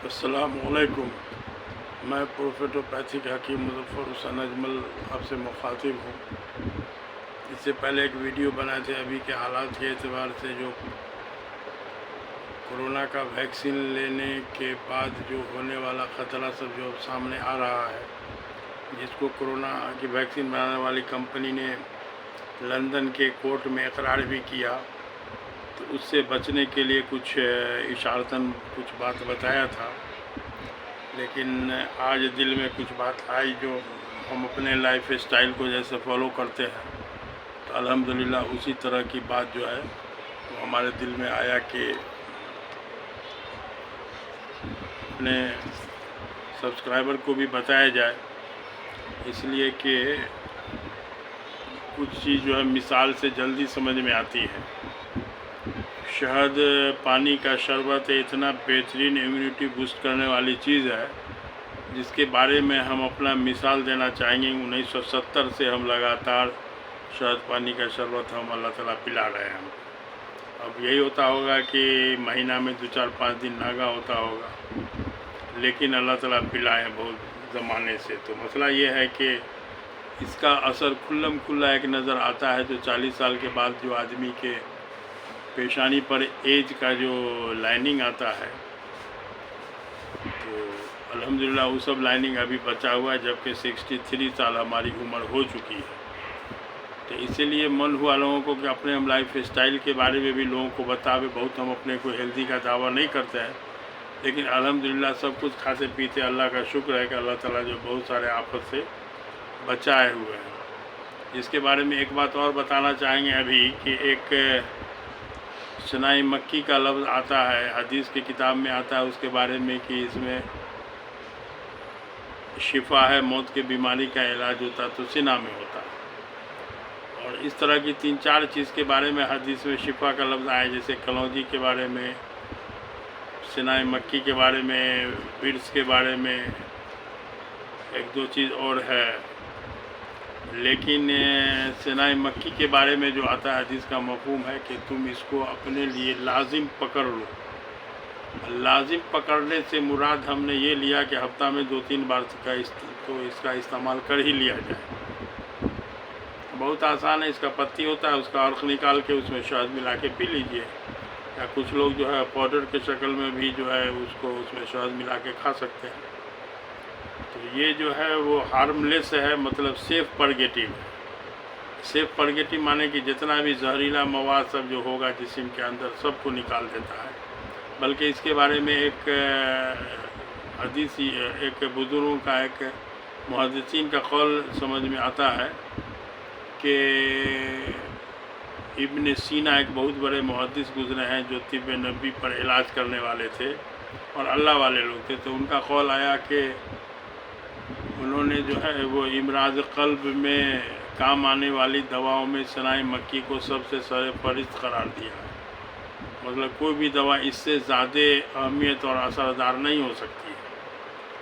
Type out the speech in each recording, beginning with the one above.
अस्सलामुअलैकुम। मैं प्रोफेटोपैथिक हकीम मुज़फ़्फ़र हुसैन अजमल आपसे मुखातिब हूँ। इससे पहले एक वीडियो बनाए थे अभी के हालात के एतबार से, जो कोरोना का वैक्सीन लेने के बाद जो होने वाला ख़तरा सब जो सामने आ रहा है, जिसको कोरोना की वैक्सीन बनाने वाली कंपनी ने लंदन के कोर्ट में इकरार भी किया, तो उससे बचने के लिए कुछ इशारतन कुछ बात बताया था। लेकिन आज दिल में कुछ बात आई जो हम अपने लाइफ स्टाइल को जैसे फॉलो करते हैं, तो अल्हम्दुलिल्लाह उसी तरह की बात जो है वो हमारे दिल में आया कि अपने सब्सक्राइबर को भी बताया जाए, इसलिए कि कुछ चीज़ जो है मिसाल से जल्दी समझ में आती है। शहद पानी का शरबत इतना बेहतरीन इम्यूनिटी बूस्ट करने वाली चीज़ है, जिसके बारे में हम अपना मिसाल देना चाहेंगे। 1970 से हम लगातार शहद पानी का शरबत हम अल्लाह ताला पिला रहे हैं। अब यही होता होगा कि महीना में 2-4-5 दिन नागा होता होगा, लेकिन अल्लाह ताला पिलाए बहुत ज़माने से। तो मसला ये है कि इसका असर खुल्लम खुल्ला एक नज़र आता है। तो 40 साल के बाद जो आदमी के पेशानी पर एज का जो लाइनिंग आता है, तो अल्हम्दुलिल्लाह वो सब लाइनिंग अभी बचा हुआ है, जबकि 63 साल हमारी उम्र हो चुकी है। तो इसीलिए मन हुआ लोगों को कि अपने हम लाइफ स्टाइल के बारे में भी लोगों को बतावे। बहुत हम अपने को हेल्दी का दावा नहीं करते हैं, लेकिन अल्हम्दुलिल्लाह सब कुछ खाते पीते अल्लाह का शुक्र है कि अल्लाह ताला जो बहुत सारे आफत से बचाए हुए हैं। इसके बारे में एक बात और बताना चाहेंगे अभी कि एक सनाई मक्की का लफ्ज़ आता है, हदीस की किताब में आता है उसके बारे में कि इसमें शिफा है, मौत की बीमारी का इलाज होता तो सिना में होता। और इस तरह की 3-4 चीज़ के बारे में हदीस में शिफा का लफ्ज़ आया, जैसे कलौजी के बारे में, सिनाई मक्की के बारे में, विर्स के बारे में, 1-2 चीज़ और है। लेकिन सिनाई मक्की के बारे में जो आता है हदीस का मफ़हूम है कि तुम इसको अपने लिए लाजिम पकड़ लो। लाजिम पकड़ने से मुराद हमने ये लिया कि हफ्ता में 2-3 बार तो इसका इस्तेमाल कर ही लिया जाए। बहुत आसान है। इसका पत्ती होता है, उसका अर्क निकाल के उसमें शहद मिला के पी लीजिए, या कुछ लोग जो है पाउडर के शक्ल में भी जो है उसको उसमें शहद मिला के खा सकते हैं। तो ये जो है वो हार्मलेस है, मतलब सेफ़ परगेटिव है। सेफ़ परगेटिव माने कि जितना भी जहरीला मवाद सब जो होगा जिस्म के अंदर, सबको निकाल देता है। बल्कि इसके बारे में एक हदीस, एक बुज़ुर्गों का, एक मुहद्दिसीन का कौल समझ में आता है कि इब्न सीना एक बहुत बड़े मुहद्दिस गुज़रे हैं जो तिब्ब नबी पर इलाज करने वाले थे और अल्लाह वाले लोग थे। तो उनका कौल आया कि उन्होंने जो है वो इमराज़ क़ल्ब में काम आने वाली दवाओं में सनाई मक्की को सबसे सरफ़हरिस्त करार दिया है। मतलब कोई भी दवा इससे ज़्यादा अहमियत और असरदार नहीं हो सकती है।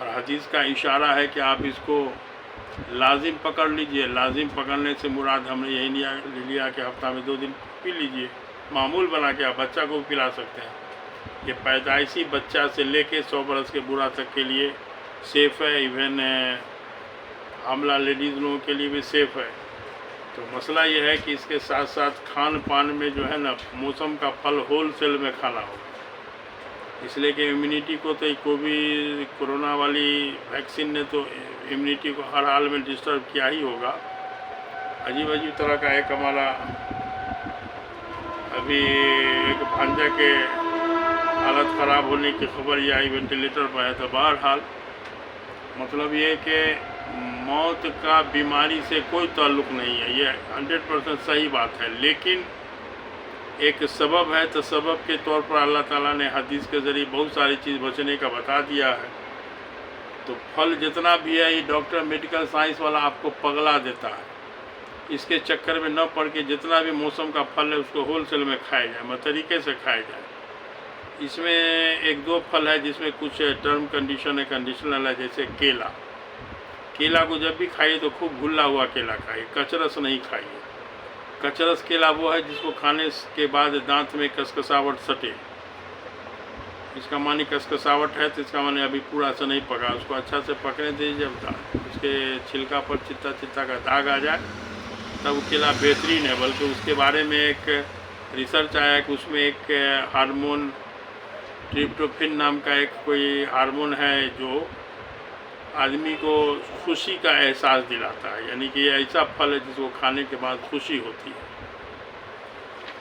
और हदीस का इशारा है कि आप इसको लाजिम पकड़ लीजिए। लाजिम पकड़ने से मुराद हमने यही लिया कि हफ्ता में 2 दिन पी लीजिए। मामूल बना के आप बच्चा को पिला सकते हैं। ये पैदाइशी बच्चा से लेके 100 बरस के बूढ़ा तक के लिए सेफ़ है। इवन हामला लेडीज़ लोगों के लिए भी सेफ़ है। तो मसला ये है कि इसके साथ साथ खान पान में जो है ना, मौसम का फल होल सेल में खाना होगा, इसलिए कि इम्यूनिटी को तो कोई कोरोना वाली वैक्सीन ने तो इम्यूनिटी को हर हाल में डिस्टर्ब किया ही होगा। अजीब अजीब तरह का एक हमारा अभी एक भांजा के हालत ख़राब होने की खबर ये आई, वेंटिलेटर पर है। तो बहरहाल मतलब ये कि मौत का बीमारी से कोई ताल्लुक़ नहीं है, ये 100% सही बात है। लेकिन एक सबब है, तो सबब के तौर पर अल्लाह ताला ने हदीस के ज़रिए बहुत सारी चीज़ बचने का बता दिया है। तो फल जितना भी है, ये डॉक्टर मेडिकल साइंस वाला आपको पगला देता है। इसके चक्कर में न पड़ के जितना भी मौसम का फल है उसको होल सेल में खाया जाए, मतलब तरीके से खाया जाए। इसमें 1-2 फल है जिसमें कुछ टर्म कंडीशन है, कंडीशनल है। जैसे केला, केला को जब भी खाइए तो खूब घुला हुआ केला खाइए, कचरस नहीं खाइए। कचरस केला वो है जिसको खाने के बाद दांत में कसकसावट सटे, इसका मानी कसकसावट है तो इसका माने अभी पूरा से नहीं पका, उसको अच्छा से पकने दीजिए। जब उसके छिलका पर चित्ता चित्ता का दाग आ जाए तब वो केला बेहतरीन है। बल्कि उसके बारे में एक रिसर्च आया कि उसमें एक हार्मोन ट्रिप्टोफिन नाम का एक कोई हार्मोन है जो आदमी को खुशी का एहसास दिलाता है, यानी कि ये ऐसा फल है जिसको खाने के बाद खुशी होती है।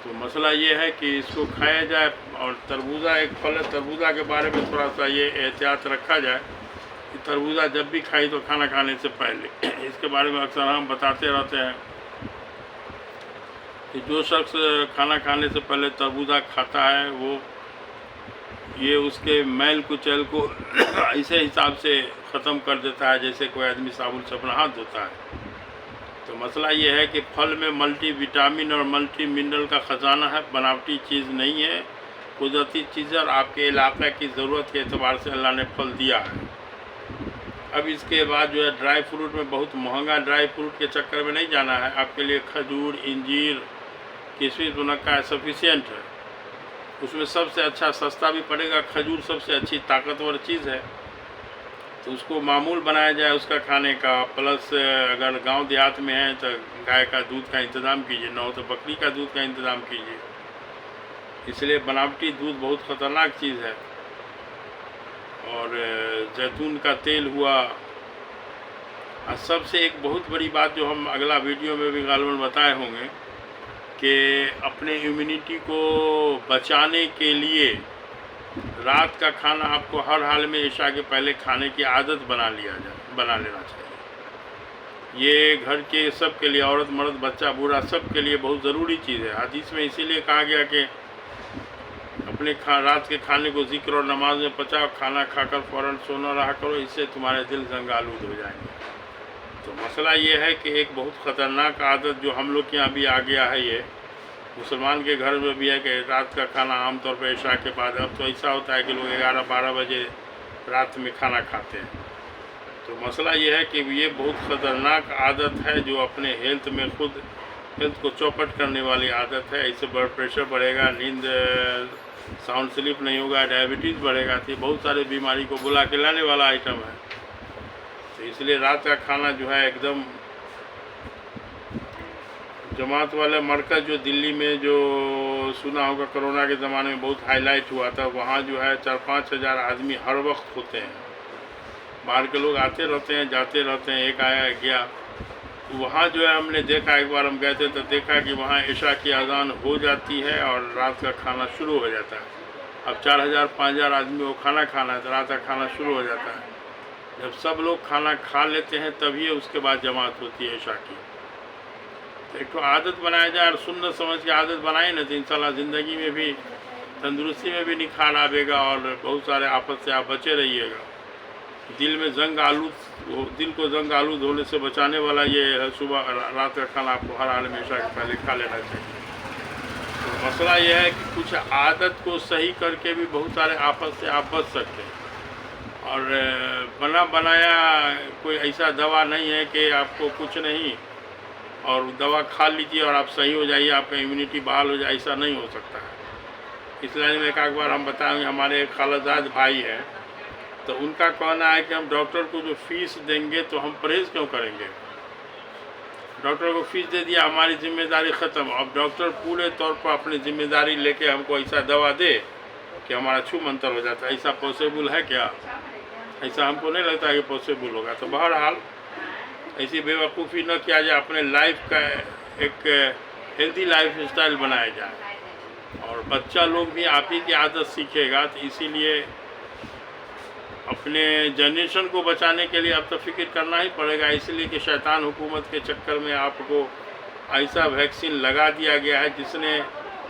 तो मसला ये है कि इसको खाया जाए। और तरबूजा एक फल है, तरबूजा के बारे में थोड़ा सा ये एहतियात रखा जाए कि तरबूजा जब भी खाई तो खाना खाने से पहले इसके बारे में अक्सर हम बताते रहते हैं कि जो शख्स खाना खाने से पहले तरबूजा खाता है वो ये उसके मैल कुचैल को ऐसे हिसाब से ख़त्म कर देता है जैसे कोई आदमी साबुन से अपना हाथ धोता है। तो मसला ये है कि फल में मल्टी विटामिन और मल्टी मिनरल का ख़जाना है, बनावटी चीज़ नहीं है, कुदरती चीज़ है और आपके इलाके की ज़रूरत के एतबार से अल्लाह ने फल दिया है। अब इसके बाद जो है ड्राई फ्रूट में बहुत महंगा ड्राई फ्रूट के चक्कर में नहीं जाना है। आपके लिए खजूर, इंजीर, किशमिश, मुनक्का सफिशिएंट है। उसमें सबसे अच्छा सस्ता भी पड़ेगा, खजूर सबसे अच्छी ताकतवर चीज़ है। तो उसको मामूल बनाया जाए उसका खाने का। प्लस अगर गांव देहात में है तो गाय का दूध का इंतज़ाम कीजिए, न हो तो बकरी का दूध का इंतज़ाम कीजिए। इसलिए बनावटी दूध बहुत ख़तरनाक चीज़ है। और जैतून का तेल हुआ। और सबसे एक बहुत बड़ी बात जो हम अगला वीडियो में भी गालिबन बताए होंगे कि अपने इम्यूनिटी को बचाने के लिए रात का खाना आपको हर हाल में ईशा के पहले खाने की आदत बना लेना चाहिए। ये घर के सब के लिए, औरत मर्द बच्चा बूढ़ा सब के लिए बहुत ज़रूरी चीज़ है। हदीस में इसीलिए कहा गया कि अपने रात के खाने को जिक्र और नमाज में पचाओ, खाना खाकर फ़ौरन सोना रहा करो, इससे तुम्हारे दिल जंगालूद हो जाएंगे। तो मसला ये है कि एक बहुत ख़तरनाक आदत जो हम लोग के यहाँ भी आ गया है, ये मुसलमान के घर में भी है कि रात का खाना आमतौर पर ईशा के बाद, अब तो ऐसा होता है कि लोग 11-12 बजे रात में खाना खाते हैं। तो मसला ये है कि ये बहुत ख़तरनाक आदत है जो अपने हेल्थ में खुद हेल्थ को चौपट करने वाली आदत है। इससे ब्लड प्रेशर बढ़ेगा, नींद साउंड स्लीप नहीं होगा, डायबिटीज़ बढ़ेगा। तो बहुत सारे बीमारी को बुला के लाने वाला आइटम है। तो इसलिए रात का खाना जो है एकदम जमात वाला मरकज़ जो दिल्ली में जो सुना होगा कोरोना के ज़माने में बहुत हाईलाइट हुआ था, वहाँ जो है 4-5 हज़ार आदमी हर वक्त होते हैं। बाहर के लोग आते रहते हैं जाते रहते हैं, एक आया गया। वहाँ जो है हमने देखा, एक बार हम गए थे तो देखा कि वहाँ ईशा की अज़ान हो जाती है और रात का खाना शुरू हो जाता है। अब 4,000-5,000 आदमी को खाना खाना है तो रात का खाना शुरू हो जाता है। जब सब लोग खाना खा लेते हैं तभी उसके बाद जमात होती है ईशा की। तो एक तो आदत बनाया जाए और सुन्नत समझ के आदत बनाए ना तो इंशाल्लाह ज़िंदगी में भी तंदुरुस्ती में भी निखार आवेगा और बहुत सारे आफत से आप बचे रहिएगा। दिल को जंग आलूद होने से बचाने वाला ये है, सुबह रात का खाना आपको हर हाल में ईशा के पहले खा लेना चाहिए। तो मसला ये है कि कुछ आदत को सही करके भी बहुत सारे आफत से आप बच सकते हैं। और बना बनाया कोई ऐसा दवा नहीं है कि आपको कुछ नहीं और दवा खा लीजिए और आप सही हो जाइए, आपका इम्यूनिटी बहाल हो जाए, ऐसा नहीं हो सकता है। इसलिए में एक बार हम बताएंगे, हमारे एक खालाजाद भाई हैं तो उनका कहना है कि हम डॉक्टर को जो फीस देंगे तो हम परहेज़ क्यों करेंगे। डॉक्टर को फीस दे दिया, हमारी जिम्मेदारी ख़त्म। अब डॉक्टर पूरे तौर पर अपनी जिम्मेदारी लेके हमको ऐसा दवा दे कि हमारा छू मंतर हो जाता है, ऐसा पॉसिबल है क्या? ऐसा हमको नहीं लगता कि पॉसिबल होगा। तो बहरहाल ऐसी बेवकूफ़ी न किया जाए, अपने लाइफ का एक हेल्दी लाइफ स्टाइल बनाया जाए और बच्चा लोग भी आप ही की आदत सीखेगा। तो इसीलिए अपने जनरेशन को बचाने के लिए अब तो फिक्र करना ही पड़ेगा, इसलिए कि शैतान हुकूमत के चक्कर में आपको ऐसा वैक्सीन लगा दिया गया है जिसने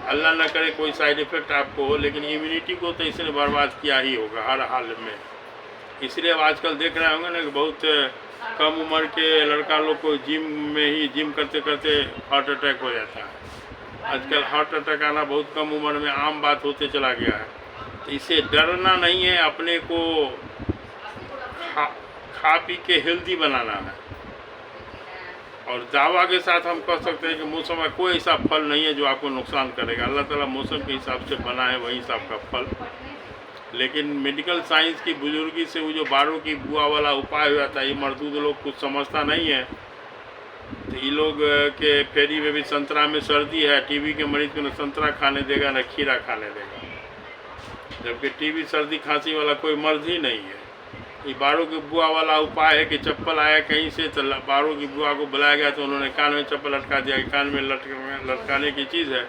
अल्लाह न करे कोई साइड इफ़ेक्ट आपको हो, लेकिन इम्यूनिटी को तो इसने बर्बाद किया ही होगा हर हाल में। इसलिए अब आजकल देख रहे होंगे ना कि बहुत कम उम्र के लड़का लोग को जिम करते करते हार्ट अटैक हो जाता है। आजकल हार्ट अटैक आना बहुत कम उम्र में आम बात होते चला गया है। तो इससे डरना नहीं है, अपने को खा पी के हेल्दी बनाना है। और दावा के साथ हम कह सकते हैं कि मौसम में कोई ऐसा फल नहीं है जो आपको नुकसान करेगा। अल्लाह ताला मौसम के हिसाब से बना है वही हिसाब का फल लेकिन मेडिकल साइंस की बुजुर्गी से वो जो बारों की बुआ वाला उपाय हुआ था, ये मर्दूद लोग कुछ समझता नहीं है। तो ये लोग के फेरी में भी संतरा में सर्दी है, टीबी के मरीज को न संतरा खाने देगा न खीरा खाने देगा, जबकि टीबी सर्दी खांसी वाला कोई मर्ज ही नहीं है। ये बारों की बुआ वाला उपाय है कि चप्पल आया कहीं से तो बारों की बुआ को बुलाया गया तो उन्होंने कान में चप्पल लटका दिया कि कान में लटकाने की चीज़ है।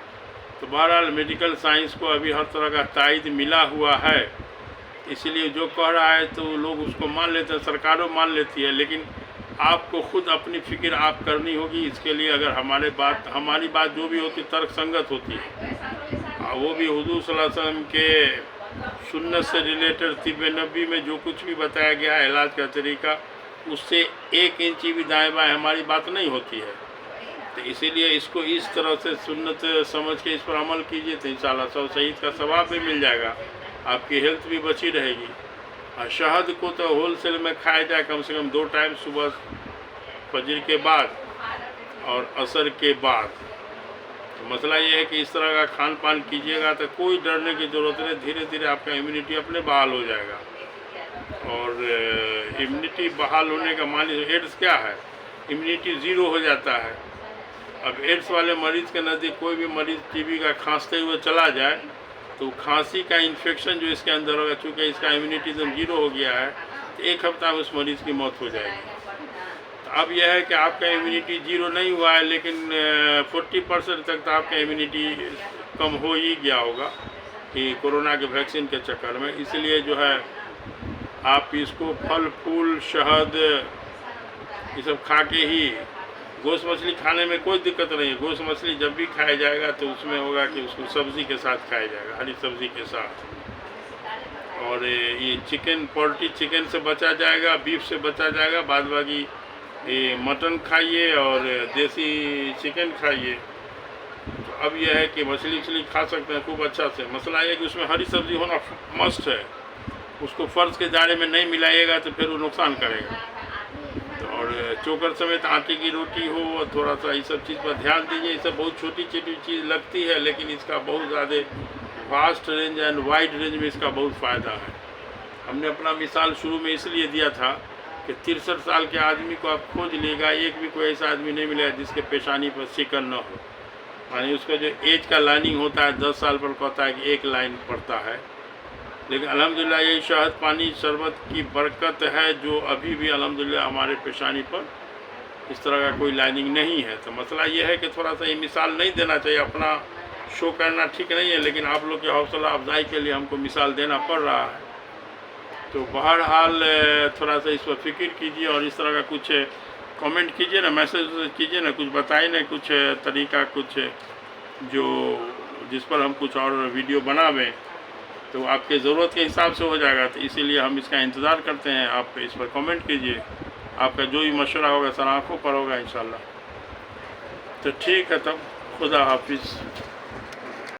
तो बहरहाल मेडिकल साइंस को अभी हर तरह का तायद मिला हुआ है, इसीलिए जो कह रहा है तो लोग उसको मान लेते हैं, सरकारों मान लेती है। लेकिन आपको खुद अपनी फ़िक्र आप करनी होगी। इसके लिए अगर हमारी बात जो भी होती तर्क संगत होती है, वो भी हुजूर सल्लल्लाहु अलैहि वसल्लम के सुन्नत से रिलेटेड तिब नबी में जो कुछ भी बताया गया है इलाज का तरीका, उससे 1 इंची भी दाएँ बाएँ हमारी बात नहीं होती है। तो इसीलिए इसको इस तरह से सुन्नत समझ के इस पर अमल कीजिए तो इंशाअल्लाह 100 शहीद का सवाब भी मिल जाएगा, आपकी हेल्थ भी बची रहेगी। और शहद को तो होलसेल में खाया जाए कम से कम 2 टाइम, सुबह फजर के बाद और असर के बाद। तो मसला ये है कि इस तरह का खान पान कीजिएगा तो कोई डरने की ज़रूरत नहीं, धीरे धीरे आपका इम्यूनिटी अपने बहाल हो जाएगा। और इम्यूनिटी बहाल होने का मान लीजिए एड्स क्या है, इम्यूनिटी ज़ीरो हो जाता है। अब एड्स वाले मरीज़ के नज़दीक कोई भी मरीज़ टीबी का खांसते हुए चला जाए तो खांसी का इन्फेक्शन जो इसके अंदर होगा, चूँकि इसका इम्यूनिटी एकदम जीरो हो गया है, तो 1 हफ्ता में उस मरीज़ की मौत हो जाएगी। तो अब यह है कि आपका इम्यूनिटी जीरो नहीं हुआ है, लेकिन 40% तक तो आपका इम्यूनिटी कम हो ही गया होगा कि कोरोना के वैक्सीन के चक्कर में। इसलिए जो है आप इसको फल फूल शहद ये सब खा के ही, गोश्त मछली खाने में कोई दिक्कत नहीं है। गोश्त मछली जब भी खाया जाएगा तो उसमें होगा कि उसको सब्ज़ी के साथ खाया जाएगा, हरी सब्ज़ी के साथ। और ये चिकन, पोल्ट्री चिकन से बचा जाएगा, बीफ से बचा जाएगा, बाद बाकी ये मटन खाइए और देसी चिकन खाइए। तो अब यह है कि मछली खा सकते हैं खूब अच्छा से। मसला यह है कि उसमें हरी सब्ज़ी होना मस्ट है, उसको फ़र्ज़ के दायरे में नहीं मिलाइएगा तो फिर वो नुकसान करेगा। और चोकर समेत आटे की रोटी हो, थोड़ा सा ये सब चीज़ पर ध्यान दीजिए। ये सब बहुत छोटी छोटी चीज़ लगती है, लेकिन इसका बहुत ज़्यादा vast range and wide range में इसका बहुत फ़ायदा है। हमने अपना मिसाल शुरू में इसलिए दिया था कि 63 साल के आदमी को आप खोज लेगा, एक भी कोई ऐसा आदमी नहीं मिलेगा जिसके पेशानी पर सिकन न हो। यानी उसका जो एज का लाइनिंग होता है 10 साल पर कहता है कि 1 लाइन पड़ता है। लेकिन अल्हम्दुलिल्लाह ये शहद पानी शरबत की बरकत है जो अभी भी अल्हम्दुलिल्लाह हमारे पेशानी पर इस तरह का कोई लाइनिंग नहीं है। तो मसला ये है कि थोड़ा सा ये मिसाल नहीं देना चाहिए, अपना शो करना ठीक नहीं है, लेकिन आप लोग के हौसला अफजाई के लिए हमको मिसाल देना पड़ रहा है। तो बहरहाल थोड़ा सा इस पर फिक्र कीजिए और इस तरह का कुछ कमेंट कीजिए ना, मैसेज कीजिए ना, कुछ बताइए ना, कुछ तरीका कुछ जो जिस पर हम कुछ और वीडियो बनावें तो आपके ज़रूरत के हिसाब से हो जाएगा। तो इसीलिए हम इसका इंतज़ार करते हैं, आप इस पर कमेंट कीजिए। आपका जो भी मशवरा होगा सर आँखों पर होगा इंशाल्लाह। तो ठीक है, तब खुदा हाफिज़।